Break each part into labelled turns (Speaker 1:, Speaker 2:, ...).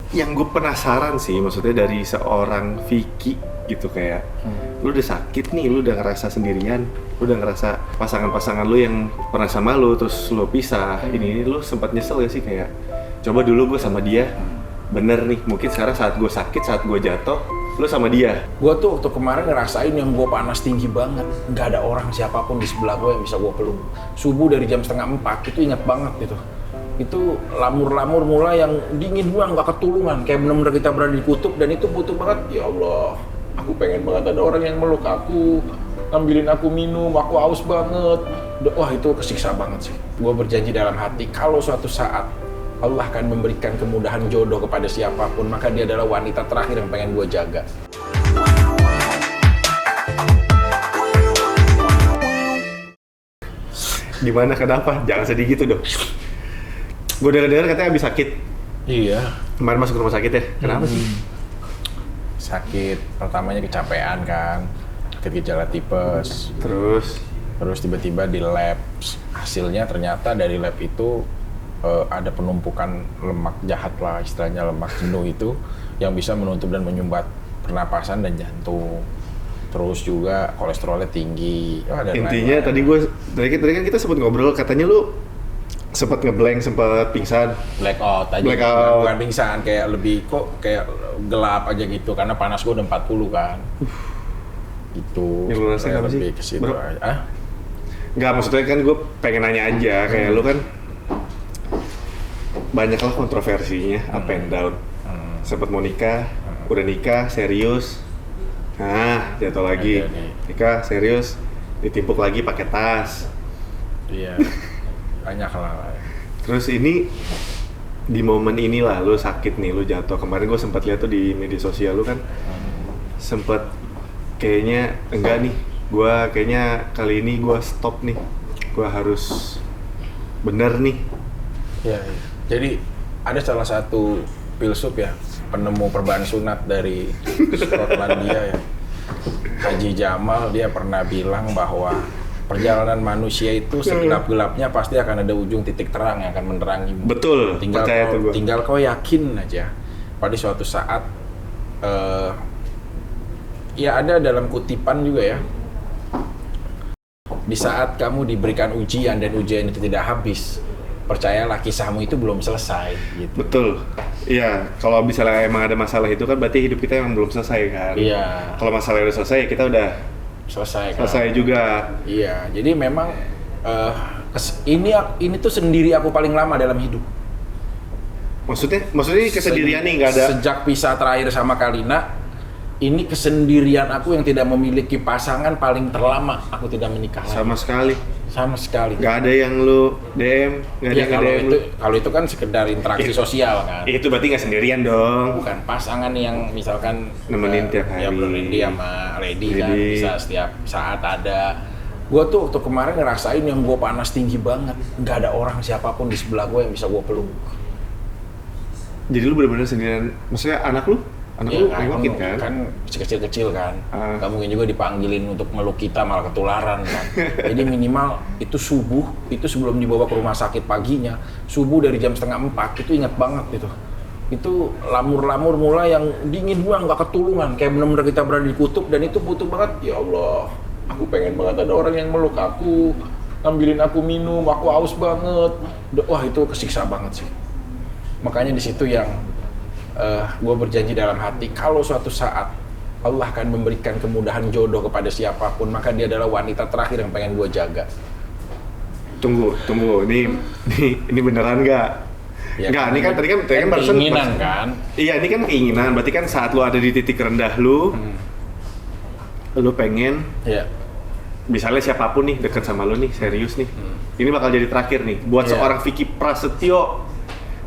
Speaker 1: yang gue penasaran sih, maksudnya dari seorang Vicky gitu kayak, lu udah sakit nih, lu udah ngerasa sendirian, lu udah ngerasa pasangan-pasangan lu yang pernah sama lu terus lu pisah, ini lu sempat nyesel gak sih kayak, coba dulu gue sama dia, bener nih, mungkin sekarang saat gue sakit, saat gue jatuh, lu sama dia.
Speaker 2: Gue tuh waktu kemarin ngerasain yang gue panas tinggi banget, nggak ada orang siapapun di sebelah gue yang bisa gue peluk. Subuh dari jam 3:30 itu ingat banget gitu. Itu lamur-lamur mulai yang dingin banget, nggak ketulungan, kayak bener-bener kita berada di kutub, dan itu butuh banget. Ya Allah, aku pengen banget ada orang yang meluk aku, ngambilin aku minum, aku haus banget. Wah, itu kesiksa banget sih. Gue berjanji dalam hati, kalau suatu saat Allah akan memberikan kemudahan jodoh kepada siapapun, maka dia adalah wanita terakhir yang pengen gue jaga.
Speaker 1: Gimana, kenapa? Jangan sedih gitu dong. Gue dengar katanya habis sakit.
Speaker 2: Iya.
Speaker 1: Kemarin masuk rumah sakit ya, kenapa sih?
Speaker 2: Sakit, pertamanya kecapean kan, gejala tipes. Terus tiba-tiba di lab, hasilnya ternyata dari lab itu ada penumpukan lemak jahat lah, istilahnya lemak jenuh itu yang bisa menutup dan menyumbat pernapasan dan jantung. Terus juga kolesterolnya tinggi.
Speaker 1: Intinya tadi kan kita sempat ngobrol, katanya lu sempat ngeblank, sempat pingsan.
Speaker 2: Blackout aja. Bukan pingsan, kayak lebih kok kayak gelap aja gitu karena panas gua udah 40 kan. Gitu.
Speaker 1: Yang lu rasain apa sih?
Speaker 2: Lebih ke situ aja.
Speaker 1: Enggak, maksudnya kan gue pengen nanya aja, kayak lu kan banyak lah kontroversinya, up and down. Sempat mau nikah, udah nikah, serius. Nah, jatuh lagi. Nikah, serius, ditimpuk lagi pakai tas.
Speaker 2: Iya. Banyak lah.
Speaker 1: Terus ini di momen inilah lu sakit nih, lu jatuh. Kemarin gue sempat lihat tuh di media sosial lu kan, sempat kayaknya enggak nih, gue kayaknya kali ini gue stop nih, gue harus bener nih.
Speaker 2: Ya, jadi ada salah satu filsuf ya, penemu perban sunat dari Skotlandia ya, Haji Jamal, dia pernah bilang bahwa perjalanan manusia itu segelap-gelapnya pasti akan ada ujung titik terang yang akan menerangimu.
Speaker 1: Betul,
Speaker 2: Tinggal kau yakin aja pada suatu saat. Ya ada dalam kutipan juga ya, di saat kamu diberikan ujian dan ujian itu tidak habis, percayalah kisahmu itu belum selesai gitu.
Speaker 1: Betul. Iya, kalau misalnya emang ada masalah itu kan berarti hidup kita emang belum selesai kan.
Speaker 2: Iya.
Speaker 1: Kalau masalah udah selesai, kita udah selesai juga.
Speaker 2: Iya, jadi memang ini tuh sendiri aku paling lama dalam hidup.
Speaker 1: Maksudnya kesendirian nih nggak ada.
Speaker 2: Sejak pisah terakhir sama Kalina, ini kesendirian aku yang tidak memiliki pasangan paling terlama. Aku tidak menikah lagi. Sama sekali.
Speaker 1: Gak ada yang lu DM, nggak ada yang DM lu.
Speaker 2: Kalau itu kan sekedar interaksi sosial kan.
Speaker 1: Itu berarti nggak sendirian dong.
Speaker 2: Bukan, pasangan yang misalkan
Speaker 1: nemenin tiap hari.
Speaker 2: Ya Lady sama Lady kan bisa setiap saat ada. Gue tuh waktu kemarin ngerasain yang gue panas tinggi banget, nggak ada orang siapapun di sebelah gue yang bisa gue peluk.
Speaker 1: Jadi lu benar-benar sendirian. Maksudnya anak lu lu nengokin kan?
Speaker 2: Kan kecil-kecil kan, gak mungkin juga dipanggilin untuk meluk kita malah ketularan kan. Jadi minimal itu subuh, itu sebelum dibawa ke rumah sakit paginya, subuh dari jam 3:30 itu ingat banget gitu. Itu lamur-lamur mulai yang dingin banget, gak ketulungan, kayak bener-bener kita berada di kutub, dan itu butuh banget. Ya Allah, aku pengen banget ada orang yang meluk aku, ngambilin aku minum, aku haus banget. Wah, itu kesiksa banget sih. Makanya di situ yang gue berjanji dalam hati, kalau suatu saat Allah akan memberikan kemudahan jodoh kepada siapapun, maka dia adalah wanita terakhir yang pengen gue jaga.
Speaker 1: Tunggu, ini beneran nggak?
Speaker 2: Ya,
Speaker 1: nggak, ini kan tadi kan
Speaker 2: keinginan kan?
Speaker 1: Iya, ini kan keinginan. Berarti kan saat lu ada di titik rendah lu pengen, misalnya siapapun nih deket sama lu nih, serius nih, ini bakal jadi terakhir nih. Buat seorang Vicky Prasetyo,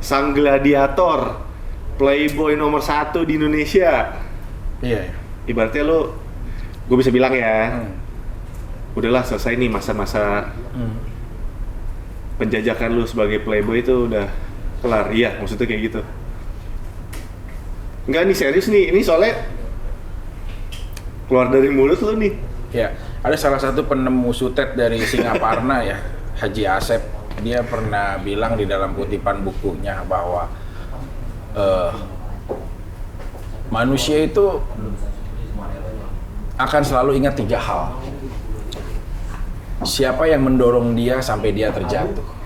Speaker 1: sang gladiator, playboy nomor 1 di Indonesia.
Speaker 2: Iya.
Speaker 1: Ibaratnya gue bisa bilang ya, udahlah selesai nih masa-masa penjajakan lu sebagai playboy itu udah kelar. Iya, maksudnya kayak gitu. Enggak nih, serius nih, ini soalnya keluar dari mulut lu nih.
Speaker 2: Ya, ada salah satu penemu sutet dari Singaparna ya, Haji Asep. Dia pernah bilang di dalam kutipan bukunya bahwa Manusia itu akan selalu ingat 3 hal. Siapa yang mendorong dia sampai dia terjatuh?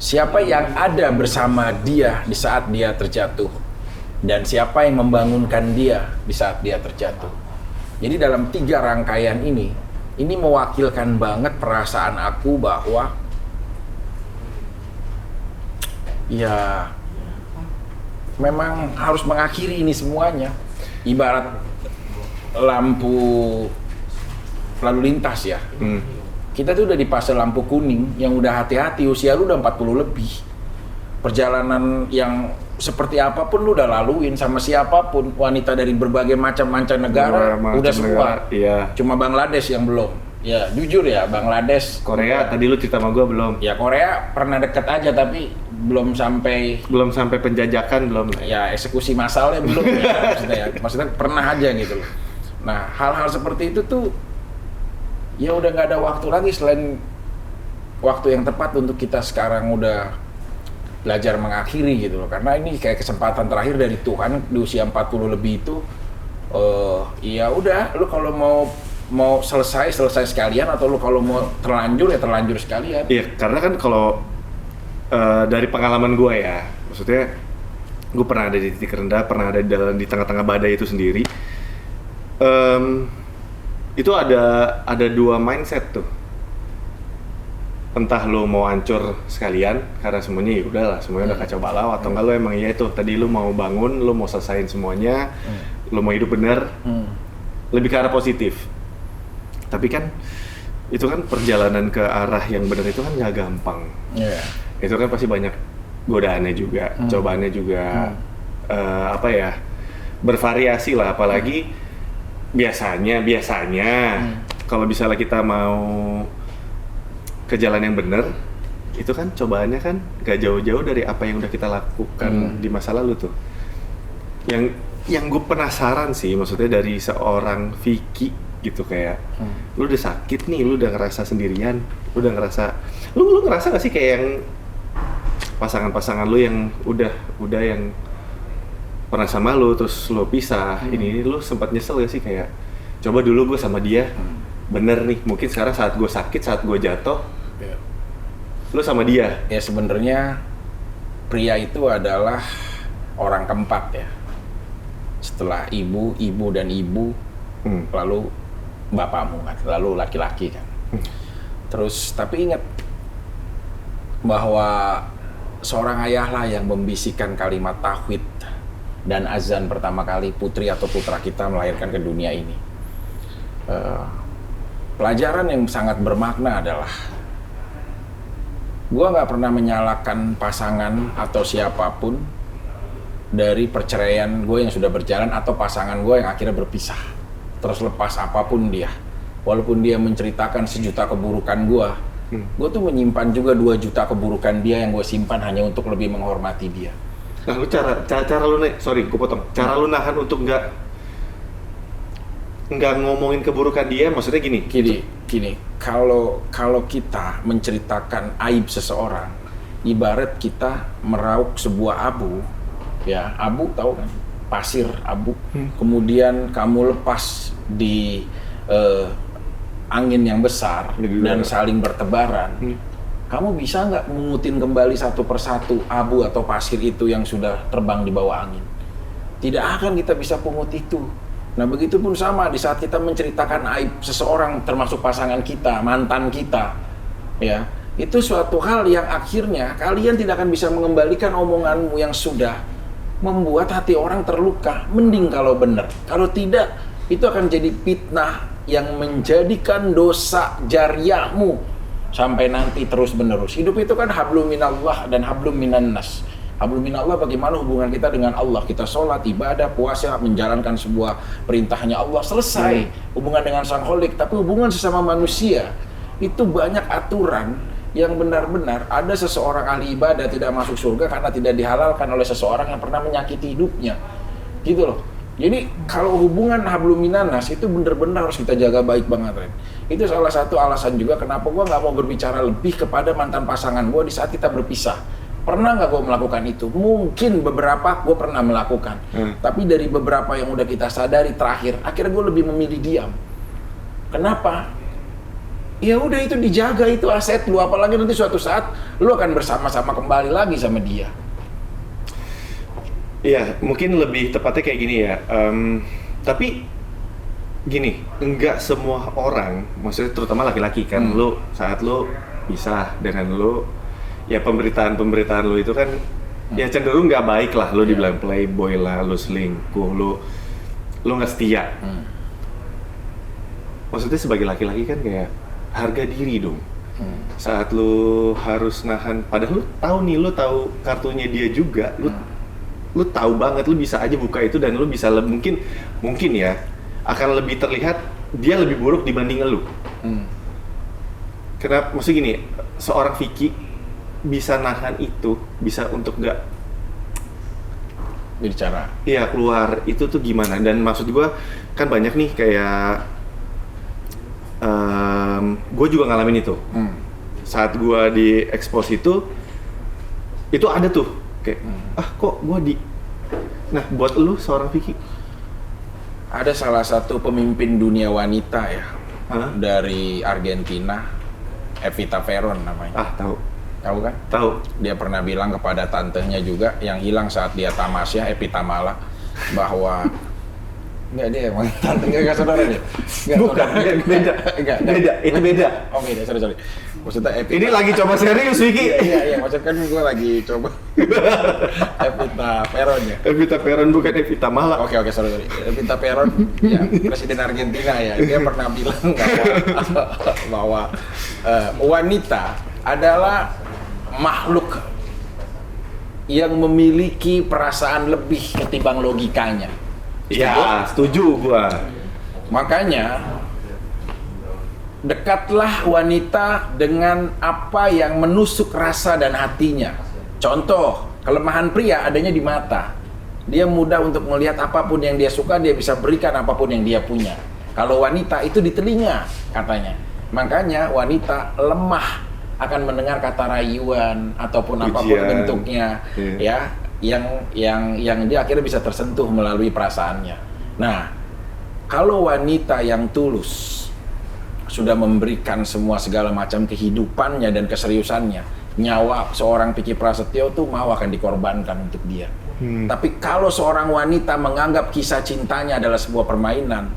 Speaker 2: Siapa yang ada bersama dia di saat dia terjatuh? Dan siapa yang membangunkan dia di saat dia terjatuh? Jadi dalam 3 rangkaian ini mewakilkan banget perasaan aku bahwa ya memang harus mengakhiri ini semuanya. Ibarat lampu lalu lintas ya. Kita tuh udah di fase lampu kuning yang udah hati-hati, usia lu udah 40 lebih. Perjalanan yang seperti apapun lu udah laluin sama siapapun, wanita dari berbagai macam mancanegara udah semua.
Speaker 1: Iya.
Speaker 2: Cuma Bangladesh yang belum. Ya jujur ya, Bangladesh.
Speaker 1: Korea tadi lu cerita sama gua belum?
Speaker 2: Ya Korea pernah deket aja tapi belum sampai
Speaker 1: penjajakan belum.
Speaker 2: Ya eksekusi massalnya belum ya, maksudnya pernah aja gitu loh. Nah hal-hal seperti itu tuh ya udah nggak ada waktu lagi selain waktu yang tepat untuk kita sekarang udah belajar mengakhiri gitu loh, karena ini kayak kesempatan terakhir dari Tuhan di usia 40 lebih itu. Ya udah, lu kalau mau selesai sekalian, atau lu kalau mau terlanjur ya terlanjur sekalian.
Speaker 1: Iya, karena kan kalau dari pengalaman gue ya, maksudnya gue pernah ada di titik rendah, pernah ada di tengah-tengah badai itu sendiri. Itu ada 2 mindset tuh. Entah lu mau hancur sekalian karena semuanya ya udahlah, semuanya udah kacau balau, atau enggak lu emang iya itu tadi lu mau bangun, lu mau selesain semuanya, lu mau hidup bener, lebih ke arah positif. Tapi kan itu kan perjalanan ke arah yang benar itu kan nggak gampang. Itu kan pasti banyak godaannya juga, cobaannya juga, bervariasi lah, apalagi biasanya kalau misalnya kita mau ke jalan yang benar, itu kan cobaannya kan gak jauh-jauh dari apa yang udah kita lakukan di masa lalu tuh. Yang gue penasaran sih, maksudnya dari seorang Vicky gitu, kayak lu udah sakit nih, lu udah ngerasa sendirian, lu udah ngerasa, lu ngerasa gak sih kayak yang pasangan-pasangan lu yang udah yang pernah sama lu terus lu pisah, ini lu sempat nyesel gak sih kayak coba dulu gue sama dia bener nih, mungkin sekarang saat gue sakit, saat gue jatuh, lu sama dia.
Speaker 2: Ya sebenarnya pria itu adalah orang keempat ya. Setelah ibu dan ibu, lalu bapakmu kan, lalu laki-laki kan. Terus tapi ingat bahwa seorang ayahlah yang membisikkan kalimat tauhid dan azan pertama kali putri atau putra kita melahirkan ke dunia ini. Pelajaran yang sangat bermakna adalah gue nggak pernah menyalahkan pasangan atau siapapun dari perceraian gue yang sudah berjalan, atau pasangan gue yang akhirnya berpisah. Terus lepas apapun dia, walaupun dia menceritakan 1 juta keburukan gue tuh menyimpan juga 2 juta keburukan dia yang gue simpan hanya untuk lebih menghormati dia.
Speaker 1: Nah lu cara lu nih, sorry gue potong, cara lu nahan untuk nggak ngomongin keburukan dia, maksudnya gini. Kalau
Speaker 2: kita menceritakan aib seseorang, ibarat kita meraup sebuah abu, ya abu tahu kan, pasir abu, kemudian kamu lepas di angin yang besar dan saling bertebaran. Kamu bisa nggak mengutin kembali satu persatu abu atau pasir itu yang sudah terbang di bawah angin? Tidak akan kita bisa pungut itu. Nah begitu pun sama di saat kita menceritakan aib seseorang, termasuk pasangan kita, mantan kita, ya itu suatu hal yang akhirnya kalian tidak akan bisa mengembalikan omonganmu yang sudah membuat hati orang terluka. Mending kalau benar, kalau tidak itu akan jadi fitnah yang menjadikan dosa jariyahmu sampai nanti terus menerus. Hidup itu kan hablum minallah dan hablum minannas. Hablum minallah bagaimana hubungan kita dengan Allah. Kita sholat, ibadah, puasa, menjalankan sebuah perintahnya Allah, selesai. Hubungan dengan Sang Kholik. Tapi hubungan sesama manusia itu banyak aturan yang benar-benar ada seseorang ahli ibadah tidak masuk surga karena tidak dihalalkan oleh seseorang yang pernah menyakiti hidupnya. Gitu loh. Jadi kalau hubungan hablum minannas itu benar-benar harus kita jaga baik banget, Ren. Itu salah satu alasan juga kenapa gue nggak mau berbicara lebih kepada mantan pasangan gue di saat kita berpisah. Pernah nggak gue melakukan itu? Mungkin beberapa gue pernah melakukan. Tapi dari beberapa yang udah kita sadari terakhir, akhirnya gue lebih memilih diam. Kenapa? Ya udah itu dijaga, itu aset lu. Apalagi nanti suatu saat lu akan bersama-sama kembali lagi sama dia.
Speaker 1: Iya, mungkin lebih tepatnya kayak gini ya. Tapi gini, enggak semua orang, maksudnya terutama laki-laki kan, lu saat lu pisah dengan lu, ya pemberitaan lu itu kan ya cenderung nggak baik lah. Lu dibilang playboy lah, lu selingkuh, lu nggak setia. Maksudnya sebagai laki-laki kan kayak harga diri dong. Saat lu harus nahan, padahal lu tahu kartunya dia juga, lu tahu banget, lu bisa aja buka itu dan lu bisa mungkin ya akan lebih terlihat dia lebih buruk dibanding lu. Kenapa? Maksudnya gini, seorang Vicky bisa nahan itu, bisa untuk nggak
Speaker 2: bicara.
Speaker 1: Iya, keluar itu tuh gimana? Dan maksud gua kan banyak nih kayak gue juga ngalamin itu. Saat gue di expose itu ada tuh kayak kok gue nah buat lu seorang Vicky,
Speaker 2: ada salah satu pemimpin dunia wanita ya, dari Argentina, Evita Peron namanya. Tahu kan?
Speaker 1: Tahu.
Speaker 2: Dia pernah bilang kepada tantenya juga yang hilang saat dia tamasya, Evita Mala, bahwa enggak, dia emang tante, enggak saudara dia.
Speaker 1: Bukan, beda. Itu beda.
Speaker 2: Oh beda, sorry. Maksudnya Evita.
Speaker 1: Ini lagi coba serius, Vicky.
Speaker 2: Iya, maksudnya kan gue lagi coba. Evita Peron ya.
Speaker 1: Evita Peron bukan Evita Mala.
Speaker 2: Oke, sorry. Evita Peron, ya, presiden Argentina ya. Dia pernah bilang bahwa wanita adalah makhluk yang memiliki perasaan lebih ketimbang logikanya.
Speaker 1: Iya, setuju gua.
Speaker 2: Makanya dekatlah wanita dengan apa yang menusuk rasa dan hatinya. Contoh, kelemahan pria adanya di mata. Dia mudah untuk melihat apapun yang dia suka, dia bisa berikan apapun yang dia punya. Kalau wanita itu di telinga katanya. Makanya wanita lemah akan mendengar kata rayuan ataupun apapun bentuknya, ya. Yang dia akhirnya bisa tersentuh melalui perasaannya. Nah, kalau wanita yang tulus sudah memberikan segala macam kehidupannya dan keseriusannya, nyawa seorang Vicky Prasetyo tuh mau akan dikorbankan untuk dia. Tapi kalau seorang wanita menganggap kisah cintanya adalah sebuah permainan,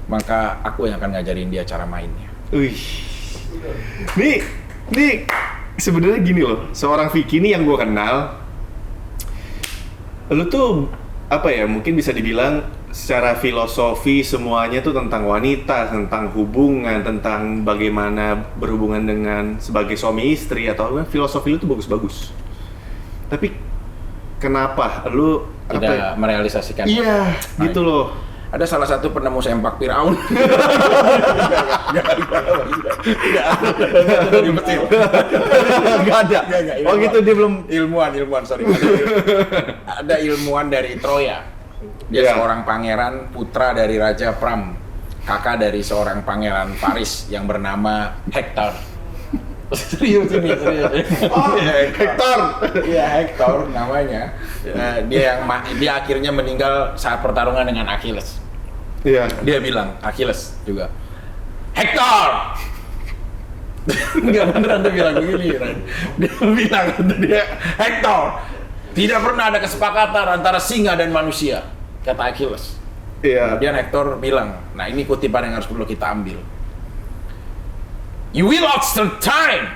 Speaker 2: maka aku yang akan ngajarin dia cara mainnya.
Speaker 1: Nih sebenarnya gini loh, seorang Vicky nih yang gue kenal, lu tuh apa ya, mungkin bisa dibilang secara filosofi semuanya tuh tentang wanita, tentang hubungan, tentang bagaimana berhubungan dengan sebagai suami istri atau filosofi lu tuh bagus-bagus. Tapi kenapa lu
Speaker 2: tidak merealisasikan?
Speaker 1: Iya, gitu loh.
Speaker 2: Ada salah satu penemu sempak Firaun.
Speaker 1: Enggak ada. Oh gitu, dia belum
Speaker 2: ilmuwan, sorry. Ada ilmuwan dari Troya. Dia seorang pangeran, putra dari Raja Pram, kakak dari seorang pangeran Paris yang bernama Hektor. Serius.
Speaker 1: Hektor.
Speaker 2: Iya, Hektor namanya. Dia akhirnya meninggal saat pertarungan dengan Achilles.
Speaker 1: Iya.
Speaker 2: Dia bilang, Achilles juga, Hektor! Enggak beneran dia bilang begini, Ran. Dia Hektor! Tidak pernah ada kesepakatan antara singa dan manusia, kata Achilles.
Speaker 1: Iya.
Speaker 2: Kemudian Hektor bilang, nah ini kutipan yang harus perlu kita ambil. You will extend time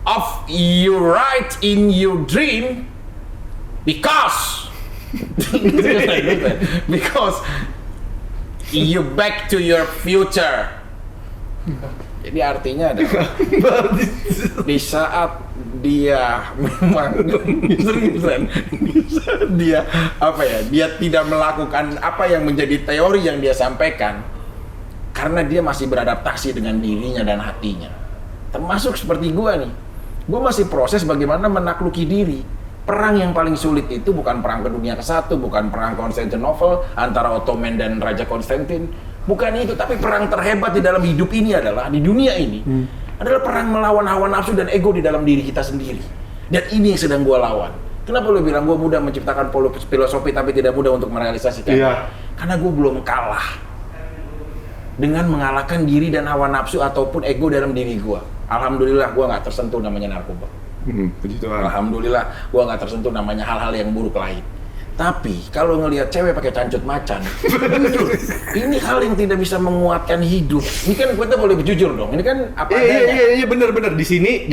Speaker 2: of you right in your dream because you back to your future. Jadi artinya adalah di saat dia memang dia tidak melakukan apa yang menjadi teori yang dia sampaikan, karena dia masih beradaptasi dengan dirinya dan hatinya. Termasuk seperti gua nih. Gua masih proses bagaimana menakluki diri. Perang yang paling sulit itu bukan perang dunia ke-1, bukan perang Konstantinopel antara Ottoman dan Raja Konstantin. Bukan itu, tapi perang terhebat di dalam hidup ini adalah, di dunia ini adalah perang melawan hawa nafsu dan ego di dalam diri kita sendiri. Dan ini yang sedang gue lawan. Kenapa lu bilang gue mudah menciptakan filosofi tapi tidak mudah untuk merealisasikan?
Speaker 1: Iya.
Speaker 2: Karena gue belum kalah dengan mengalahkan diri dan hawa nafsu ataupun ego dalam diri gue. Alhamdulillah gue nggak tersentuh namanya narkoba.
Speaker 1: Puji Tuhan.
Speaker 2: Alhamdulillah gue nggak tersentuh namanya hal-hal yang buruk lain. Tapi kalau ngelihat cewek pakai cancut macan, jujur, ini hal yang tidak bisa menguatkan hidup. Ini kan kita boleh jujur dong. Ini kan apa adanya.
Speaker 1: Iya benar. Di sini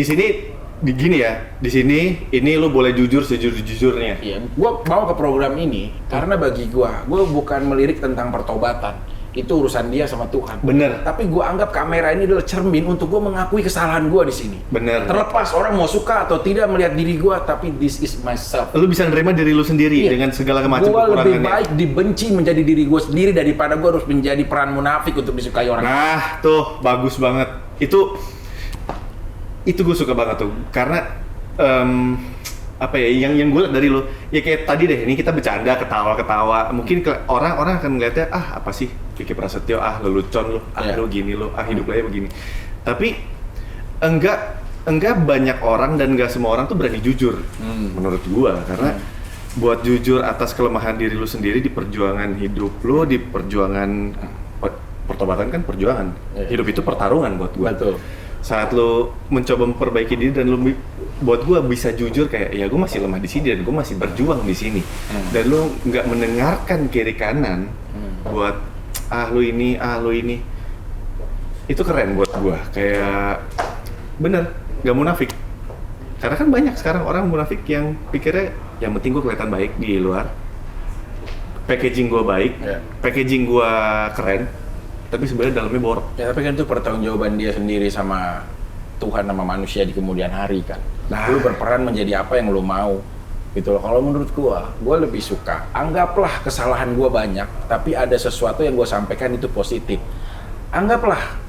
Speaker 1: gini ya. Di sini ini lu boleh jujur sejujur-jujurnya.
Speaker 2: Iya, gue mau ke program ini karena bagi gue bukan melirik tentang pertobatan. Itu urusan dia sama Tuhan.
Speaker 1: Bener.
Speaker 2: Tapi gue anggap kamera ini adalah cermin untuk gue mengakui kesalahan gue di sini.
Speaker 1: Bener.
Speaker 2: Terlepas orang mau suka atau tidak melihat diri gue, tapi this is myself.
Speaker 1: Lu bisa nerima diri lu sendiri dengan segala macam kekurangannya.
Speaker 2: Gue lebih baik dibenci menjadi diri gue sendiri daripada gue harus menjadi peran munafik untuk disukai orang.
Speaker 1: Nah, tuh bagus banget. Itu gue suka banget tuh. Karena apa ya, yang gue lihat dari lu, ya kayak tadi deh, ini kita bercanda, ketawa, mungkin orang akan ngeliatnya, apa sih, Vicky Prasetyo, lelucon lu, lu gini lu, hidup lu begini. Tapi enggak banyak orang dan enggak semua orang tuh berani jujur, menurut gue, karena buat jujur atas kelemahan diri lu sendiri di perjuangan hidup lu, di perjuangan pertobatan kan perjuangan, hidup itu pertarungan buat gue.
Speaker 2: Betul.
Speaker 1: Saat lo mencoba memperbaiki diri dan lo buat gue bisa jujur kayak ya gue masih lemah di sini dan gue masih berjuang di sini, dan lo nggak mendengarkan kiri kanan buat lo ini itu keren buat gue. Kayak bener nggak munafik, karena kan banyak sekarang orang munafik yang pikirnya yang penting gue kelihatan baik di luar, packaging gue baik, packaging gue keren, tapi sebenarnya dalamnya borok.
Speaker 2: Ya tapi kan itu pertanggungjawaban dia sendiri sama Tuhan sama manusia di kemudian hari kan. Nah, lu berperan menjadi apa yang lu mau gitu loh. Kalau menurut gua lebih suka anggaplah kesalahan gua banyak, tapi ada sesuatu yang gua sampaikan itu positif. Anggaplah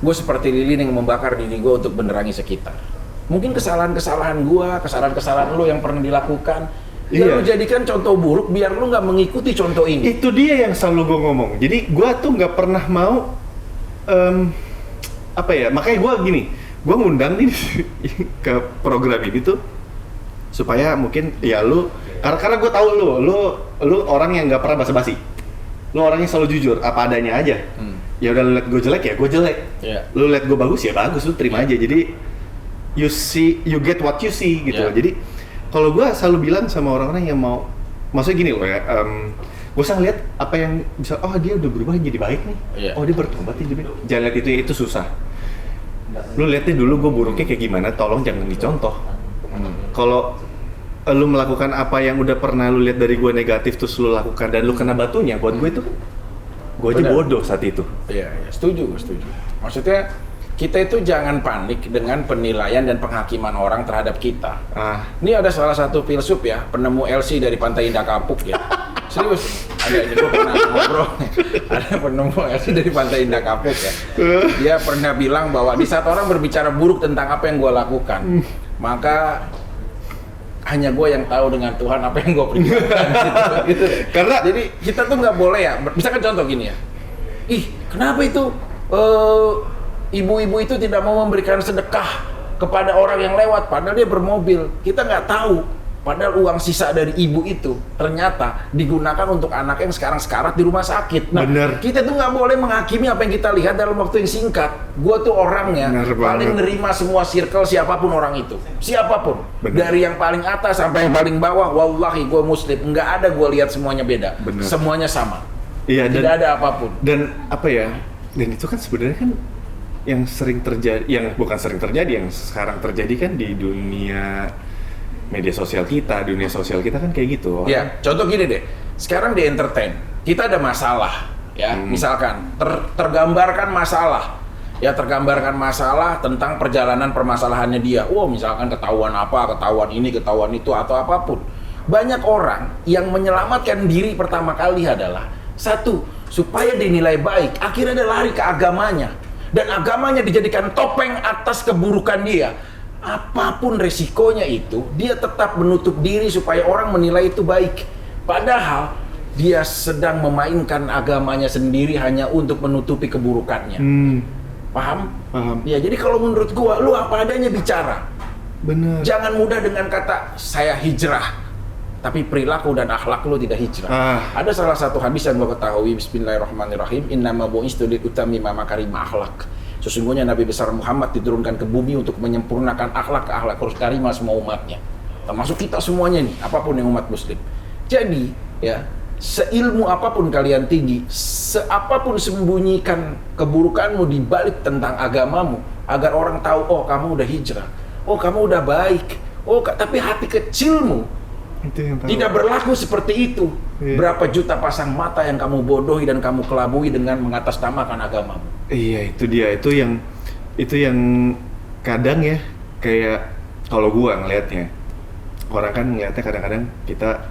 Speaker 2: gua seperti lilin yang membakar diri gua untuk menerangi sekitar. Mungkin kesalahan-kesalahan gua, kesalahan-kesalahan lu yang pernah dilakukan, lu jadikan contoh buruk biar lu nggak mengikuti contoh ini.
Speaker 1: Itu dia yang selalu gue ngomong. Jadi gue tuh nggak pernah mau makanya gue ngundang nih ke program ini tuh supaya mungkin ya lu, karena gue tahu lu orang yang nggak pernah basa-basi, lu orangnya selalu jujur apa adanya aja. Ya udah, lu liat gue jelek ya gue jelek, lu liat gue bagus ya bagus, lu terima aja. Jadi you get what you see gitu. Jadi kalau gue selalu bilang sama orang-orang yang mau, maksudnya gini loh ya, gue selalu lihat apa yang bisa, dia udah berubah jadi baik nih, dia bertobat nih, jangan lihat itu susah. Lu lihatnya dulu gue buruknya kayak gimana, tolong jangan dicontoh. Kalau lu melakukan apa yang udah pernah lu lihat dari gue negatif terus lu lakukan dan lu kena batunya, buat gue itu, gue aja bodoh saat itu.
Speaker 2: Iya, setuju. Maksudnya kita itu jangan panik dengan penilaian dan penghakiman orang terhadap kita. Ini ada salah satu filsuf ya, penemu LC dari Pantai Indah Kapuk ya. Serius, ada ini gue pernah ngobrol. Ada penemu LC dari Pantai Indah Kapuk ya. Dia pernah bilang bahwa di saat orang berbicara buruk tentang apa yang gue lakukan, maka hanya gue yang tahu dengan Tuhan apa yang gue perjuangkan. gitu. Karena jadi kita tuh nggak boleh ya. Misalkan contoh gini ya. Kenapa itu? Ibu-ibu itu tidak mau memberikan sedekah kepada orang yang lewat, padahal dia bermobil. Kita nggak tahu, padahal uang sisa dari ibu itu ternyata digunakan untuk anak yang sekarang sekarat di rumah sakit. Nah, kita tuh nggak boleh menghakimi apa yang kita lihat dalam waktu yang singkat. Gua tuh orangnya paling nerima semua circle siapapun orang itu, siapapun. Dari yang paling atas sampai yang paling bawah, wallahi gua muslim, nggak ada gua lihat semuanya beda. Semuanya sama.
Speaker 1: Iya,
Speaker 2: tidak ada apapun.
Speaker 1: Dan apa ya? Dan itu kan sebenarnya kan yang sering terjadi, yang bukan sering terjadi, yang sekarang terjadi kan di dunia media sosial kita, kan kayak gitu.
Speaker 2: Ya, contoh gini deh, sekarang di entertain, kita ada masalah, ya, misalkan tergambarkan masalah, tergambarkan masalah tentang perjalanan permasalahannya dia. Misalkan ketahuan apa, ketahuan ini, ketahuan itu, atau apapun. Banyak orang yang menyelamatkan diri pertama kali adalah satu, supaya dinilai baik, akhirnya dia lari ke agamanya. Dan agamanya dijadikan topeng atas keburukan dia. Apapun resikonya itu, dia tetap menutup diri supaya orang menilai itu baik. Padahal dia sedang memainkan agamanya sendiri hanya untuk menutupi keburukannya. Paham?
Speaker 1: Paham.
Speaker 2: Ya, jadi kalau menurut gua, lu apa adanya bicara.
Speaker 1: Bener.
Speaker 2: Jangan mudah dengan kata saya hijrah, tapi perilaku dan akhlak lu tidak hijrah. Ada salah satu hadis yang gua ketahui, Bismillahirrahmanirrahim, innama bu'istu liutamima makarimah akhlak. Sesungguhnya Nabi besar Muhammad diturunkan ke bumi untuk menyempurnakan akhlak karimah semua umatnya. Termasuk kita semuanya nih, apapun yang umat muslim. Jadi, ya, seilmu apapun kalian tinggi, seapapun sembunyikan keburukanmu di balik tentang agamamu, agar orang tahu, oh kamu udah hijrah, oh kamu udah baik, tapi hati kecilmu tidak berlaku seperti itu. Berapa juta pasang mata yang kamu bodohi dan kamu kelabui dengan mengatasnamakan agamamu.
Speaker 1: Iya, itu dia, itu yang kadang ya, kayak kalau gua ngelihatnya, orang kan ngelihatnya kadang-kadang kita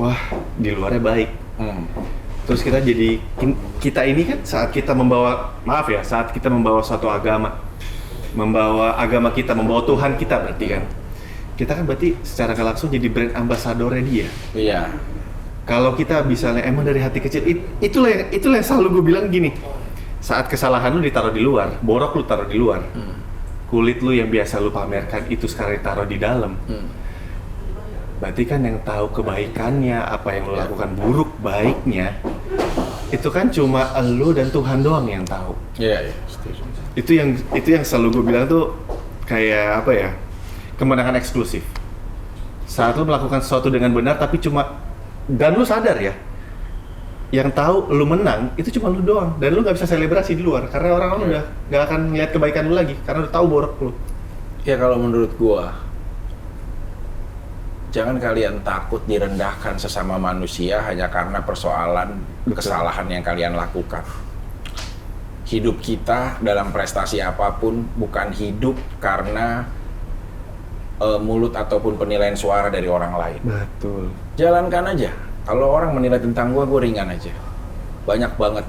Speaker 1: wah, di luarnya baik. Terus kita ini kan saat kita membawa suatu agama, membawa agama kita, membawa Tuhan kita berarti kan. Kita kan berarti secara nggak langsung jadi brand ambasadornya dia.
Speaker 2: Iya.
Speaker 1: Kalau kita misalnya emang dari hati kecil, itulah yang selalu gue bilang gini. Saat kesalahan lu ditaruh di luar, borok lu taruh di luar. Kulit lu yang biasa lu pamerkan itu sekarang ditaruh di dalam. Berarti kan yang tahu kebaikannya, apa yang lo lakukan buruk baiknya, itu kan cuma lo dan Tuhan doang yang tahu.
Speaker 2: Iya, setuju.
Speaker 1: Itu yang selalu gue bilang tuh kayak apa ya, kemenangan eksklusif. Saat lo melakukan sesuatu dengan benar, tapi dan lo sadar ya, yang tahu lo menang itu cuma lo doang, dan lo nggak bisa selebrasi di luar karena orang-orang udah nggak akan ngeliat kebaikan lo lagi karena udah tahu borok lo.
Speaker 2: Ya kalau menurut gua, jangan kalian takut direndahkan sesama manusia hanya karena persoalan kesalahan yang kalian lakukan. Hidup kita dalam prestasi apapun bukan hidup karena mulut ataupun penilaian suara dari orang lain.
Speaker 1: Betul.
Speaker 2: Jalankan aja. Kalau orang menilai tentang gua ringan aja. Banyak banget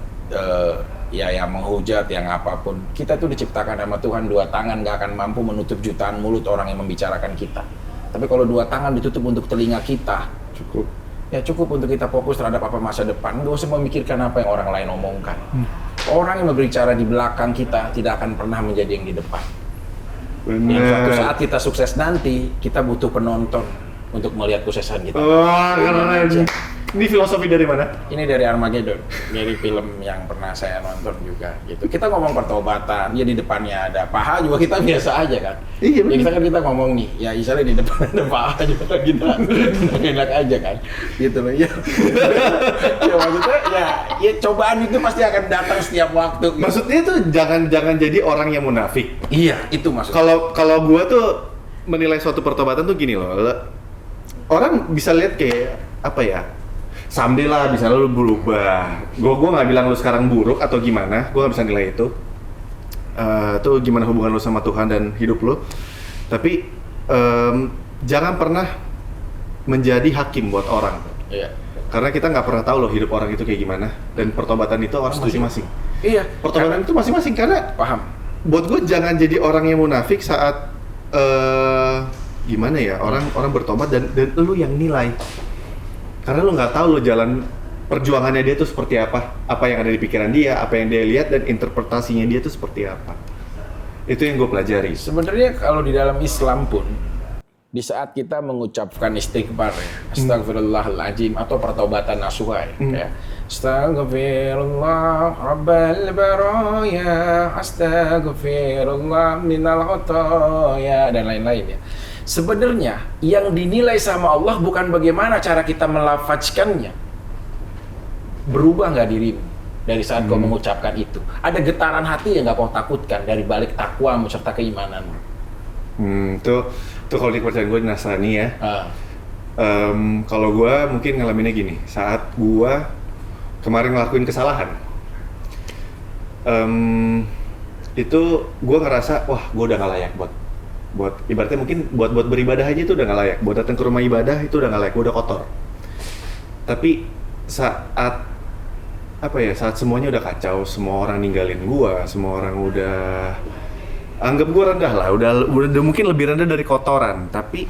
Speaker 2: yang menghujat, yang apapun. Kita tuh diciptakan sama Tuhan, dua tangan gak akan mampu menutup jutaan mulut orang yang membicarakan kita. Tapi kalau dua tangan ditutup untuk telinga kita, cukup untuk kita fokus terhadap apa masa depan. Nggak usah memikirkan apa yang orang lain omongkan. Orang yang berbicara di belakang kita tidak akan pernah menjadi yang di depan.
Speaker 1: Bener.
Speaker 2: Yang suatu saat kita sukses nanti, kita butuh penonton untuk melihat kesuksesan kita.
Speaker 1: Wah, keren. Ini filosofi dari mana?
Speaker 2: Ini dari Armageddon, dari film yang pernah saya nonton juga gitu. Kita ngomong pertobatan, ya di depannya ada paha juga kita biasa aja kan.
Speaker 1: Iya benar.
Speaker 2: Ya kita ngomong nih, ya misalnya di depan ada paha juga kita enak aja kan. Gitu loh ya. Ya maksudnya ya cobaan itu pasti akan datang setiap waktu. Gitu.
Speaker 1: Maksudnya tuh jangan jadi orang yang munafik.
Speaker 2: Iya, itu maksudnya.
Speaker 1: Kalau gua tuh menilai suatu pertobatan tuh gini loh. Orang bisa lihat kayak apa ya? Someday lah bisa lu berubah. Gua nggak bilang lu sekarang buruk atau gimana. Gua nggak bisa nilai itu. Tuh gimana hubungan lu sama Tuhan dan hidup lu. Tapi jangan pernah menjadi hakim buat orang.
Speaker 2: Iya.
Speaker 1: Karena kita nggak pernah tahu loh hidup orang itu kayak gimana. Dan pertobatan itu orang masing-masing.
Speaker 2: Iya.
Speaker 1: Pertobatan itu masing-masing karena
Speaker 2: paham.
Speaker 1: Buat gue jangan jadi orang yang munafik saat gimana ya orang bertobat dan lu yang nilai. Karena lu nggak tahu lo jalan perjuangannya dia tuh seperti apa yang ada di pikiran dia, apa yang dia lihat dan interpretasinya dia tuh seperti apa. Itu yang gue pelajari.
Speaker 2: Sebenarnya kalau di dalam Islam pun, di saat kita mengucapkan istighfar ya, astagfirullahaladzim atau pertobatan nasuha ya, astagfirullah rabbal baraya, astagfirullah minal khotoya dan lain-lain ya. Sebenarnya yang dinilai sama Allah bukan bagaimana cara kita melafazkannya. Berubah nggak dirimu dari saat kau mengucapkan itu? Ada getaran hati yang nggak kau takutkan dari balik takwamu serta keimananmu.
Speaker 1: Tuh kalau di kepercayaan gue Nasrani ya. Kalau gue mungkin ngalaminnya gini, saat gue kemarin ngelakuin kesalahan, itu gue ngerasa wah gue udah nggak layak buat ibaratnya mungkin buat beribadah aja itu udah nggak layak, buat datang ke rumah ibadah itu udah nggak layak, gue udah kotor. Tapi saat semuanya udah kacau, semua orang ninggalin gue, semua orang udah anggap gue rendah lah, udah mungkin lebih rendah dari kotoran. Tapi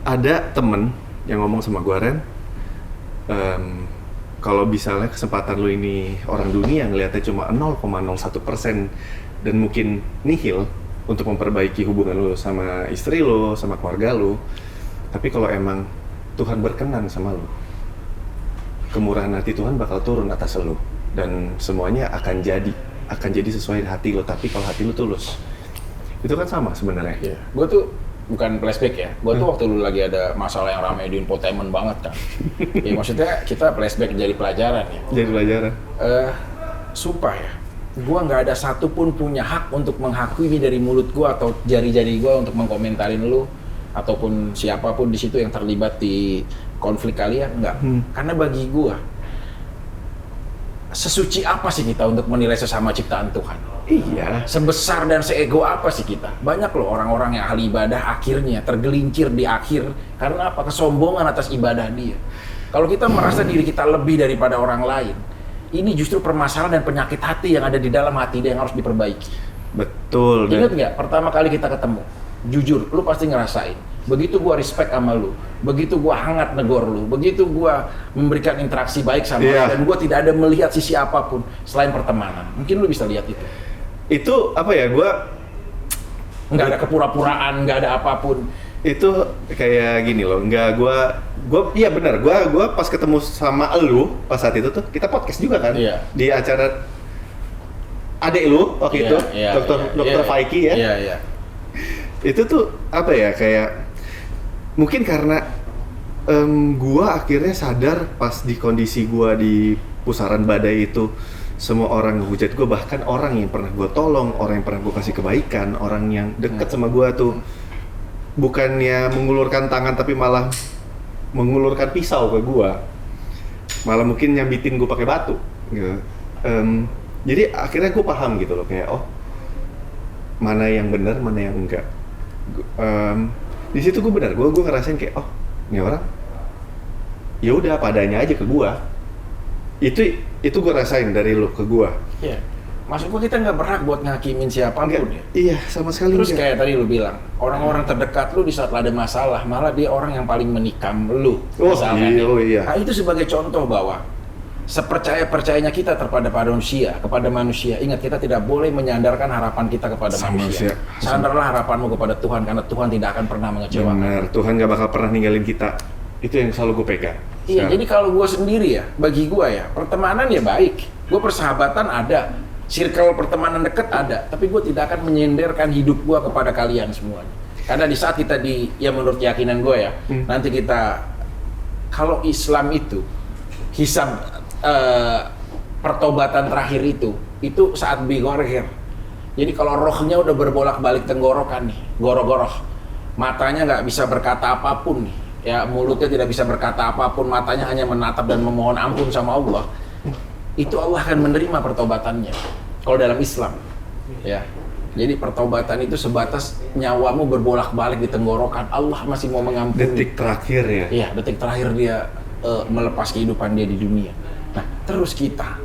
Speaker 1: ada temen yang ngomong sama gue, Ren, kalau misalnya kesempatan lu ini orang dunia ngelihatnya cuma 0,01% dan mungkin nihil untuk memperbaiki hubungan lu sama istri lu, sama keluarga lu. Tapi kalau emang Tuhan berkenan sama lu, kemurahan hati Tuhan bakal turun atas lu dan semuanya akan jadi sesuai hati lu. Tapi kalau hati lu tulus, itu kan sama sebenarnya.
Speaker 2: Yeah. Gue tuh bukan flashback ya, gue tuh waktu lu lagi ada masalah yang ramai di infotainment banget kan. Ya maksudnya kita flashback jadi pelajaran ya.
Speaker 1: Jadi pelajaran.
Speaker 2: Sumpah ya, gue nggak ada satupun punya hak untuk menghakimi dari mulut gue atau jari-jari gue untuk mengkomentarin lu ataupun siapapun di situ yang terlibat di konflik kalian, enggak. Karena bagi gue, sesuci apa sih kita untuk menilai sesama ciptaan Tuhan?
Speaker 1: Iya.
Speaker 2: Sebesar dan seego apa sih kita? Banyak loh orang-orang yang ahli ibadah akhirnya tergelincir di akhir karena apa? Kesombongan atas ibadah dia. Kalau kita merasa diri kita lebih daripada orang lain, ini justru permasalahan dan penyakit hati yang ada di dalam hati dia yang harus diperbaiki.
Speaker 1: Betul.
Speaker 2: Ingat nggak pertama kali kita ketemu? Jujur, lu pasti ngerasain. Begitu gua respect sama lu, begitu gua hangat negor lu, begitu gua memberikan interaksi baik sama lu, dan gua tidak ada melihat sisi apapun selain pertemanan. Mungkin lu bisa lihat itu.
Speaker 1: Itu apa ya, gua
Speaker 2: nggak ada kepura-puraan, nggak ada apapun.
Speaker 1: Itu kayak gini loh, gua iya benar, gua pas ketemu sama elu pas saat itu tuh kita podcast juga kan, di acara adek lu waktu itu, dokter Faiki ya.
Speaker 2: Iya.
Speaker 1: Itu tuh apa ya, kayak mungkin karena gua akhirnya sadar pas di kondisi gua di pusaran badai itu, semua orang ngehujat gue, bahkan orang yang pernah gue tolong, orang yang pernah gue kasih kebaikan, orang yang deket sama gue tuh bukannya mengulurkan tangan tapi malah mengulurkan pisau ke gue, malah mungkin nyambitin gue pakai batu gitu. Jadi akhirnya gue paham gitu loh, kayak oh mana yang benar mana yang enggak. Di situ gue benar, gue ngerasain kayak oh ini orang ya udah padanya aja ke gue. Itu gue rasain dari lu ke gue.
Speaker 2: Iya. Maksud gue kita nggak berhak buat ngakimin siapapun ya.
Speaker 1: Iya, sama sekali.
Speaker 2: Terus kayak tadi lu bilang, orang-orang terdekat lu di saat ada masalah, malah dia orang yang paling menikam lu.
Speaker 1: Iya.
Speaker 2: Nah, itu sebagai contoh bahwa sepercaya-percayanya kita kepada manusia. Ingat, kita tidak boleh menyandarkan harapan kita kepada manusia. Sandarlah harapanmu kepada Tuhan, karena Tuhan tidak akan pernah mengecewakan.
Speaker 1: Benar, Tuhan gak bakal pernah ninggalin kita. Itu yang selalu gue pegang.
Speaker 2: Iya, jadi kalau gue sendiri ya, bagi gue ya, pertemanan ya baik. Gue persahabatan ada, circle pertemanan dekat ada, tapi gue tidak akan menyenderkan hidup gue kepada kalian semuanya. Karena di saat kita menurut keyakinan gue ya, nanti kita, kalau Islam itu, hisab pertobatan terakhir itu saat bigorher. Jadi kalau rohnya udah berbolak-balik tenggorokan nih, goroh-goroh, matanya nggak bisa berkata apapun nih. Ya mulutnya tidak bisa berkata apapun, matanya hanya menatap dan memohon ampun sama Allah, itu Allah akan menerima pertobatannya. Kalau dalam Islam, ya. Jadi pertobatan itu sebatas nyawamu berbolak-balik di tenggorokan, Allah masih mau mengampuni.
Speaker 1: Detik terakhir ya?
Speaker 2: Iya, detik terakhir dia melepas kehidupan dia di dunia. Nah, terus kita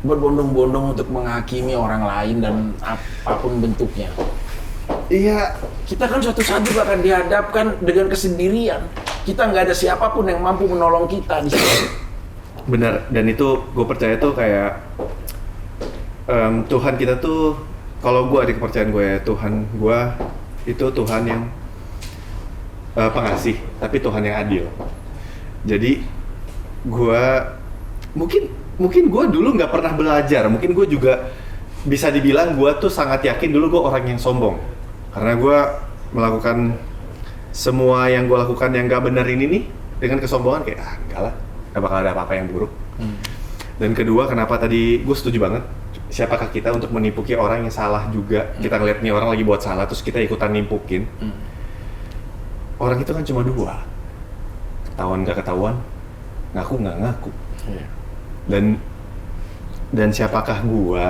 Speaker 2: berbondong-bondong untuk menghakimi orang lain dan apapun bentuknya.
Speaker 1: Iya,
Speaker 2: kita kan suatu saat juga akan dihadapkan dengan kesendirian. Kita nggak ada siapapun yang mampu menolong kita di sini.
Speaker 1: Benar, dan itu gue percaya tuh kayak Tuhan kita tuh, kalau gue di kepercayaan gue ya, Tuhan gue itu Tuhan yang pengasih, tapi Tuhan yang adil. Jadi gue mungkin gue dulu nggak pernah belajar, mungkin gue juga bisa dibilang gue tuh sangat yakin dulu gue orang yang sombong. Karena gue melakukan semua yang gue lakukan yang gak benar ini nih dengan kesombongan, kayak enggak lah, gak bakal ada apa-apa yang buruk. Dan kedua, kenapa tadi gue setuju banget, siapakah kita untuk menipuki orang yang salah juga. Kita ngeliat nih orang lagi buat salah terus kita ikutan nimpukin. Orang itu kan cuma dua, ketahuan gak ketahuan, ngaku gak ngaku. Dan siapakah gue,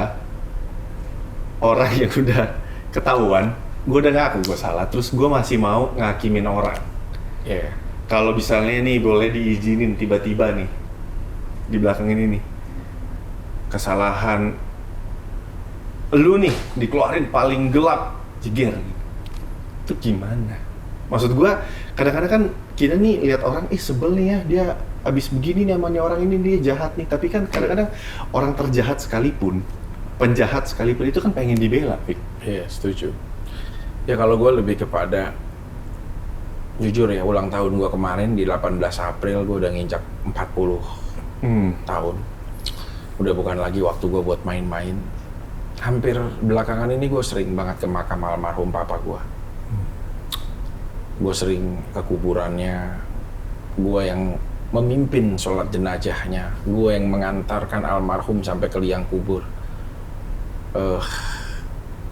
Speaker 1: orang yang udah ketahuan, gue udah ngaku gue salah, terus gue masih mau ngakimin orang. Kalau misalnya nih boleh diizinin tiba-tiba nih di belakang ini nih, kesalahan lu nih dikeluarin paling gelap, jeger, itu gimana? Maksud gue kadang-kadang kan kita nih lihat orang, sebel nih ya, dia abis begini nih namanya orang ini dia jahat nih. Tapi kan kadang-kadang orang terjahat sekalipun, penjahat sekalipun itu kan pengen dibela, Fik.
Speaker 2: Iya, setuju. Ya kalau gue lebih kepada, jujur ya, ulang tahun gue kemarin di 18 April gue udah nginjak 40 tahun. Udah bukan lagi waktu gue buat main-main. Hampir belakangan ini gue sering banget ke makam almarhum papa gue. Gue sering ke kuburannya, gue yang memimpin sholat jenazahnya, gue yang mengantarkan almarhum sampai ke liang kubur.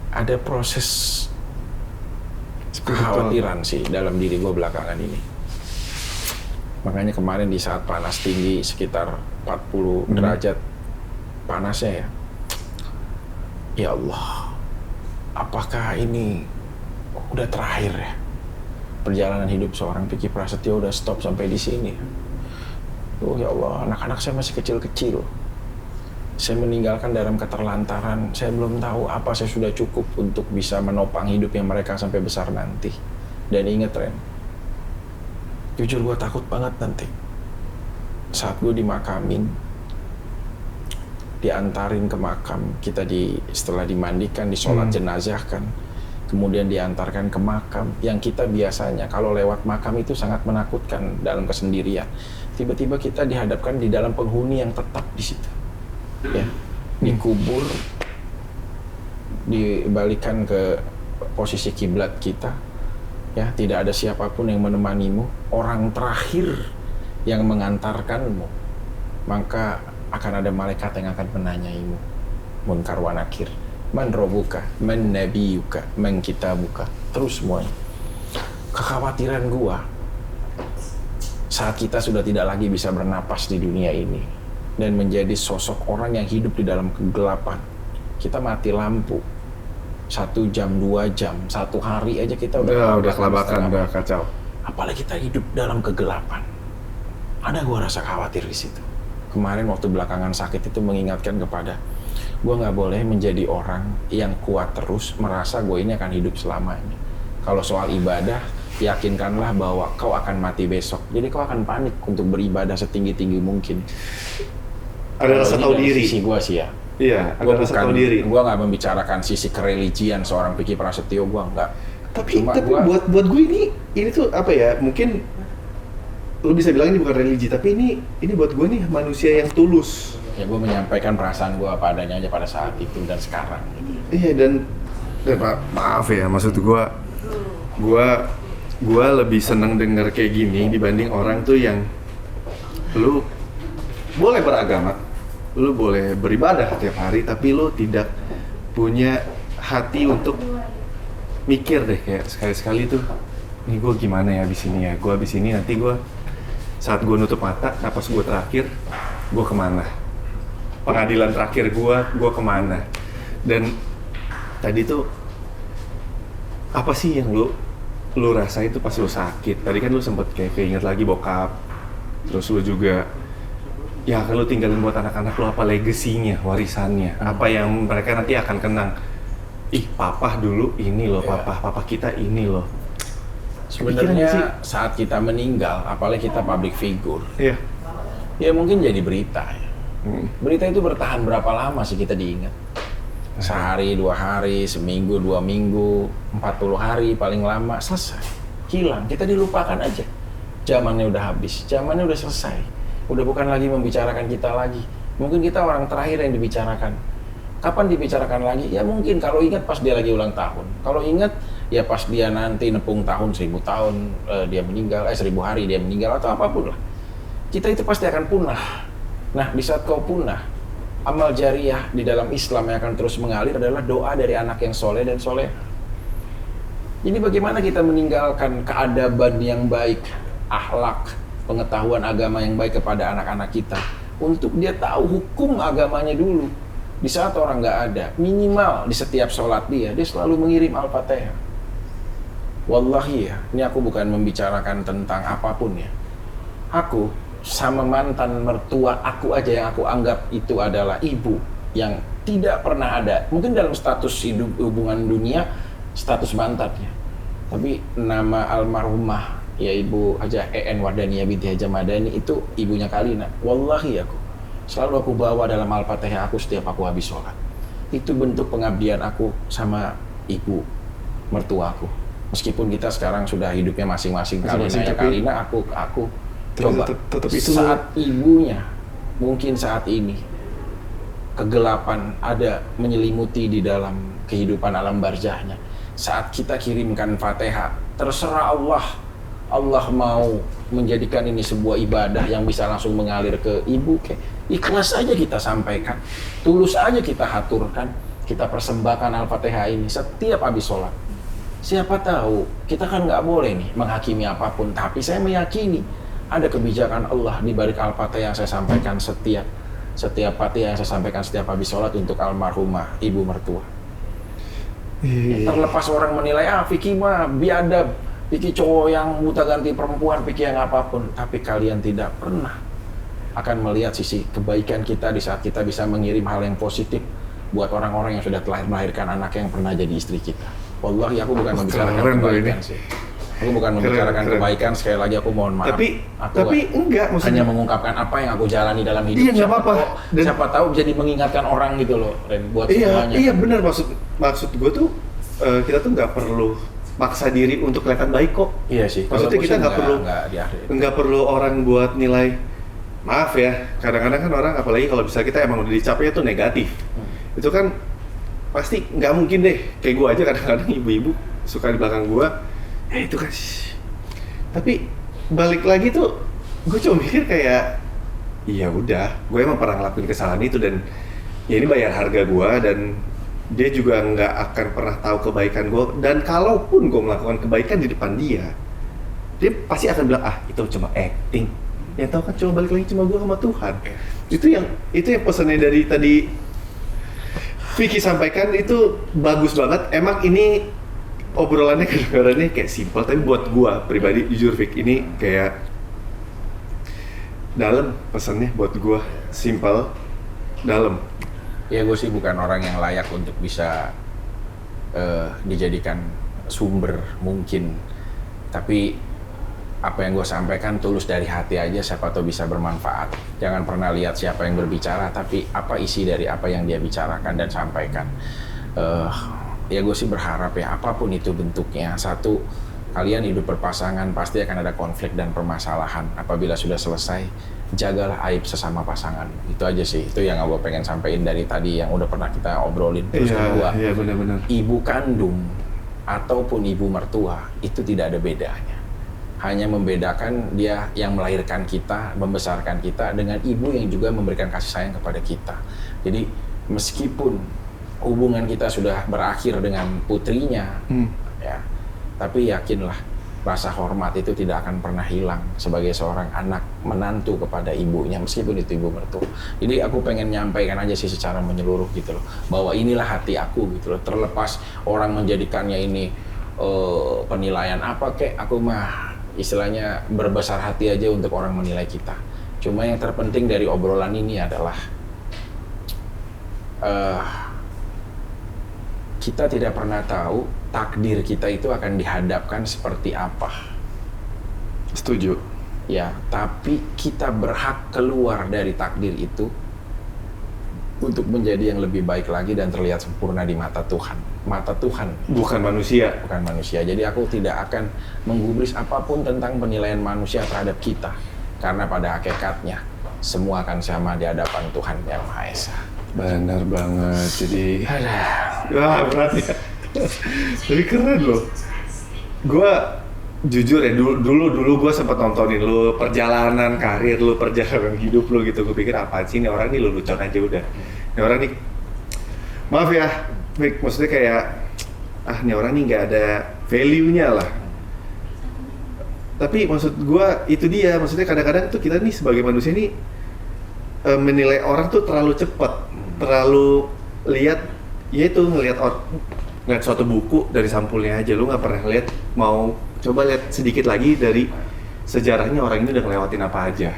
Speaker 2: Ada proses kekhawatiran sih dalam diri gue belakangan ini. Makanya kemarin di saat panas tinggi sekitar 40 derajat panasnya ya Allah, apakah ini udah terakhir ya? Perjalanan hidup seorang Vicky Prasetyo udah stop sampai di sini. Oh ya Allah, anak-anak saya masih kecil-kecil. Saya meninggalkan dalam keterlantaran. Saya belum tahu apa saya sudah cukup untuk bisa menopang hidupnya mereka sampai besar nanti. Dan inget Ren, jujur gue takut banget nanti saat gue dimakamin, diantarin ke makam kita, setelah dimandikan, disolat jenazah kan, kemudian diantarkan ke makam yang kita biasanya kalau lewat makam itu sangat menakutkan dalam kesendirian. Tiba-tiba kita dihadapkan di dalam penghuni yang tetap di situ, ya, dikubur, dibalikan ke posisi kiblat kita, ya, tidak ada siapapun yang menemanimu, orang terakhir yang mengantarkanmu, maka akan ada malaikat yang akan menanyaimu, munkar wa nakir, man robuka, man nabiyuka, man kitabuka, terus semuanya. Kekhawatiran gua saat kita sudah tidak lagi bisa bernapas di dunia ini dan menjadi sosok orang yang hidup di dalam kegelapan. Kita mati lampu 1 jam, 2 jam, 1 hari aja kita udah
Speaker 1: kelabakan, udah kacau.
Speaker 2: Apalagi kita hidup dalam kegelapan. Ada gua rasa khawatir di situ. Kemarin waktu belakangan sakit itu mengingatkan kepada gue nggak boleh menjadi orang yang kuat terus merasa gue ini akan hidup selamanya. Kalau soal ibadah, yakinkanlah bahwa kau akan mati besok. Jadi kau akan panik untuk beribadah setinggi-tinggi mungkin.
Speaker 1: Ada rasa tahu diri.
Speaker 2: Sisi gue sih ya.
Speaker 1: Iya, ada rasa tahu diri.
Speaker 2: Gue nggak membicarakan sisi kereligian seorang Vicky Prasetyo, gue nggak.
Speaker 1: Tapi buat gue ini tuh apa ya? Mungkin lu bisa bilang ini bukan religi, tapi ini buat gue nih manusia yang tulus.
Speaker 2: Ya gue menyampaikan perasaan gue apa adanya aja pada saat itu dan sekarang.
Speaker 1: Iya, dan maaf ya, maksud gue lebih seneng denger kayak gini dibanding orang tuh yang lu boleh beragama, lu boleh beribadah tiap hari, tapi lu tidak punya hati untuk mikir deh, kayak sekali-sekali tuh, nih gue gimana ya abis ini ya, gue abis ini nanti gue saat gue nutup mata, napas gue terakhir, gue kemana? Pengadilan terakhir gue kemana? Dan tadi tuh apa sih yang lu rasa itu pas lu sakit? Tadi kan lu sempet kayak keinget lagi bokap, terus lu juga ya kan lu tinggalin buat anak-anak lu apa legasinya, warisannya, apa yang mereka nanti akan kenang. Ih, papa dulu ini loh, papa kita ini loh.
Speaker 2: Sebenarnya saat kita meninggal, apalagi kita public figure, ya mungkin jadi berita ya. Berita itu bertahan berapa lama sih kita diingat? Sehari, 2 hari, seminggu, 2 minggu, 40 hari paling lama, selesai. Hilang, kita dilupakan aja. Zamannya udah habis, zamannya udah selesai. Udah bukan lagi membicarakan kita lagi. Mungkin kita orang terakhir yang dibicarakan. Kapan dibicarakan lagi? Ya mungkin kalau ingat pas dia lagi ulang tahun. Kalau ingat ya pas dia nanti nepung tahun, 1000 tahun dia meninggal, 1000 hari dia meninggal atau apapun lah. Kita itu pasti akan punah. Nah, di saat kau punah, amal jariah di dalam Islam yang akan terus mengalir adalah doa dari anak yang soleh dan soleh. Jadi bagaimana kita meninggalkan keadaban yang baik, akhlak, pengetahuan agama yang baik kepada anak-anak kita untuk dia tahu hukum agamanya dulu. Di saat orang nggak ada, minimal di setiap sholat dia selalu mengirim Al-Fatihah. Wallahi ya, ini aku bukan membicarakan tentang apapun ya. Aku sama mantan mertua aku aja yang aku anggap itu adalah ibu yang tidak pernah ada. Mungkin dalam status hidup hubungan dunia, status mantannya. Tapi nama almarhumah ya Ibu Hajah EN Wardaniyah binti Haja Madani itu ibunya Kalina. Wallahi selalu aku bawa dalam Al-Fatihah aku setiap aku habis sholat. Itu bentuk pengabdian aku sama ibu mertua aku. Meskipun kita sekarang sudah hidupnya masing-masing, Kalina, aku coba
Speaker 1: tetap itu
Speaker 2: saat ibunya mungkin saat ini kegelapan ada menyelimuti di dalam kehidupan alam barzahnya. Saat kita kirimkan Fatihah, terserah Allah mau menjadikan ini sebuah ibadah yang bisa langsung mengalir ke ibu, ikhlas aja kita sampaikan, tulus aja kita haturkan, kita persembahkan Al-Fatihah ini setiap habis sholat. Siapa tahu, kita kan nggak boleh nih menghakimi apapun, tapi saya meyakini ada kebijakan Allah di balik Al-Fatihah yang saya sampaikan setiap Fatihah yang saya sampaikan setiap habis sholat untuk almarhumah ibu mertua. Terlepas orang menilai, Vicky mah biadab, Vicky cowok yang buta ganti perempuan, Vicky yang apapun, tapi kalian tidak pernah akan melihat sisi kebaikan kita di saat kita bisa mengirim hal yang positif buat orang-orang yang sudah telah melahirkan anak yang pernah jadi istri kita. Wallahi aku bukan membicarakan kebaikan sih. Aku bukan membicarakan kebaikan, sekali lagi aku mohon maaf.
Speaker 1: Tapi enggak, maksudnya
Speaker 2: hanya mengungkapkan apa yang aku jalani dalam hidup.
Speaker 1: Iya, nggak apa-apa.
Speaker 2: Siapa tahu jadi mengingatkan orang gitu loh, Ren, buat semuanya.
Speaker 1: Iya benar, maksud gue tuh kita tuh nggak perlu paksa diri untuk kelihatan baik kok.
Speaker 2: Iya sih.
Speaker 1: Maksudnya kita nggak perlu orang buat nilai. Maaf ya, kadang-kadang kan orang, apalagi kalau bisa kita emang udah dicapnya tuh negatif. Itu kan pasti nggak mungkin deh. Kayak gue aja kadang-kadang ibu-ibu suka di belakang gue. Itu kan. Tapi balik lagi tuh, gue cuma mikir kayak, iya udah, gue emang pernah ngelakuin kesalahan itu dan ya ini bayar harga gue dan dia juga nggak akan pernah tahu kebaikan gue, dan kalaupun gue melakukan kebaikan di depan dia pasti akan bilang itu cuma acting. Yang tahu kan cuma balik lagi cuma gue sama Tuhan. Itu yang pesannya dari tadi Vicky sampaikan itu bagus banget. Emang ini obrolannya kedengarannya kayak simpel, tapi buat gue pribadi jujur Vicky ini kayak dalam pesannya buat gue, simpel, dalam.
Speaker 2: Ya gue sih bukan orang yang layak untuk bisa dijadikan sumber mungkin, tapi apa yang gue sampaikan tulus dari hati aja, siapa tahu bisa bermanfaat. Jangan pernah lihat siapa yang berbicara, tapi apa isi dari apa yang dia bicarakan dan sampaikan. Ya gue sih berharap ya apapun itu bentuknya, satu, kalian hidup berpasangan pasti akan ada konflik dan permasalahan. Apabila sudah selesai, jagalah aib sesama pasangan. Itu aja sih, itu yang gue pengen sampaikan dari tadi yang udah pernah kita obrolin. Terus kedua,
Speaker 1: benar-benar.
Speaker 2: Ibu kandung ataupun ibu mertua itu tidak ada bedanya. Hanya membedakan dia yang melahirkan kita, membesarkan kita, dengan ibu yang juga memberikan kasih sayang kepada kita. Jadi meskipun hubungan kita sudah berakhir dengan putrinya, ya, tapi yakinlah rasa hormat itu tidak akan pernah hilang sebagai seorang anak menantu kepada ibunya, meskipun itu ibu mertua. Jadi aku pengen nyampaikan aja sih secara menyeluruh gitu loh, bahwa inilah hati aku gitu loh. Terlepas orang menjadikannya ini penilaian apa kek, aku mah istilahnya berbesar hati aja untuk orang menilai kita. Cuma yang terpenting dari obrolan ini adalah kita tidak pernah tahu takdir kita itu akan dihadapkan seperti apa.
Speaker 1: Setuju.
Speaker 2: Ya, tapi kita berhak keluar dari takdir itu untuk menjadi yang lebih baik lagi dan terlihat sempurna di mata Tuhan. Mata Tuhan,
Speaker 1: bukan manusia.
Speaker 2: Bukan manusia. Jadi aku tidak akan menggubris apapun tentang penilaian manusia terhadap kita, karena pada hakikatnya semua akan sama di hadapan Tuhan Yang Maha Esa.
Speaker 1: Benar banget. Jadi berat ya. Tapi keren loh. Gue jujur ya, dulu gue sempat nontonin lu perjalanan karir lu, perjalanan hidup lu gitu. Gue pikir apaan sih ini orang nih, lelucon aja udah. Ini orang nih, maaf ya, Vic, maksudnya kayak ini orang nih nggak ada value-nya lah. Tapi maksud gue itu dia, maksudnya kadang-kadang tuh kita nih sebagai manusia nih menilai orang tuh terlalu cepat, terlalu ngelihat suatu buku dari sampulnya aja, lu nggak pernah lihat, mau coba lihat sedikit lagi dari sejarahnya orang ini udah ngelewatin apa aja.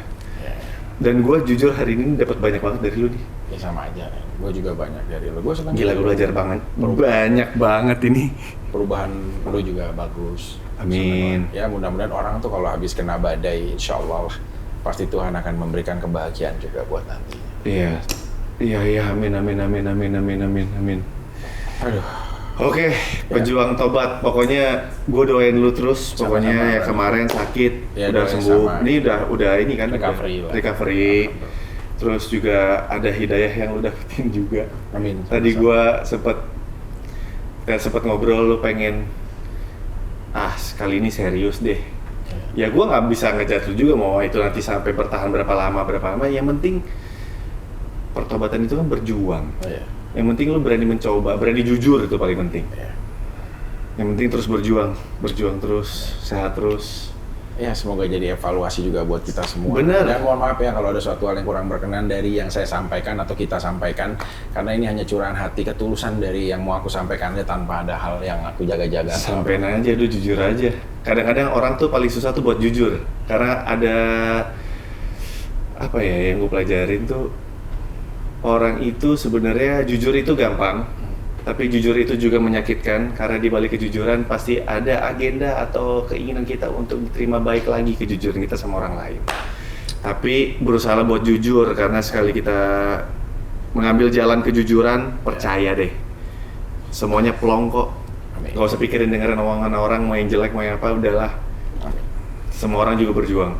Speaker 1: Dan gue jujur hari ini dapat banyak banget dari lu nih.
Speaker 2: Ya sama aja, gue juga banyak dari lu. Gue senang.
Speaker 1: Gila, gue belajar banget. Banyak banget ini.
Speaker 2: Perubahan lu juga bagus.
Speaker 1: Amin.
Speaker 2: Ya mudah-mudahan orang tuh kalau habis kena badai, insya Allah pasti Tuhan akan memberikan kebahagiaan juga buat nanti.
Speaker 1: Iya. Iya, amin.
Speaker 2: Aduh.
Speaker 1: Oke, pejuang tobat. Pokoknya gue doain lu terus. Pokoknya ya kemarin sakit,
Speaker 2: ya,
Speaker 1: udah sembuh.
Speaker 2: sama.
Speaker 1: Ini udah ini kan
Speaker 2: recovery.
Speaker 1: Terus juga ada hidayah yang lu dapetin juga.
Speaker 2: Amin.
Speaker 1: Tadi gue sempet ngobrol, lu pengen sekali ini serius deh. Ya gue nggak bisa ngejat lu juga mau itu nanti sampai bertahan berapa lama. Yang penting pertobatan itu kan berjuang.
Speaker 2: Oh, iya.
Speaker 1: Yang penting lu berani mencoba, berani jujur, itu paling penting.
Speaker 2: Iya.
Speaker 1: Yang penting terus berjuang terus, sehat terus.
Speaker 2: Ya semoga jadi evaluasi juga buat kita semua.
Speaker 1: Bener.
Speaker 2: Dan mohon maaf ya kalau ada suatu hal yang kurang berkenan dari yang saya sampaikan atau kita sampaikan, karena ini hanya curahan hati, ketulusan dari yang mau aku sampaikan tanpa ada hal yang aku jaga-jaga.
Speaker 1: Sampein aja, lu jujur aja. Kadang-kadang orang tuh paling susah tuh buat jujur, karena ada apa ya yang gue pelajarin tuh, orang itu sebenarnya jujur itu gampang, tapi jujur itu juga menyakitkan karena di balik kejujuran pasti ada agenda atau keinginan kita untuk diterima baik lagi kejujuran kita sama orang lain. Tapi berusaha buat jujur karena sekali kita mengambil jalan kejujuran, percaya deh, semuanya plong kok.
Speaker 2: Amin.
Speaker 1: Gak usah pikirin dengerin omongan orang mau yang jelek mau yang apa, udahlah.
Speaker 2: Amin.
Speaker 1: Semua orang juga berjuang.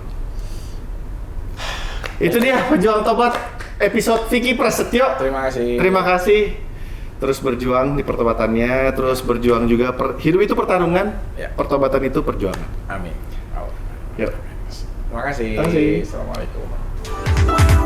Speaker 1: Itu dia pejuang tobat. Episode Vicky Prasetyo. Terima kasih. Terus berjuang di pertobatannya, terus berjuang juga. Hidup itu pertarungan, ya. Pertobatan itu perjuangan.
Speaker 2: Amin.
Speaker 1: Yuk.
Speaker 2: Terima kasih.
Speaker 1: Terima kasih.
Speaker 2: Assalamualaikum.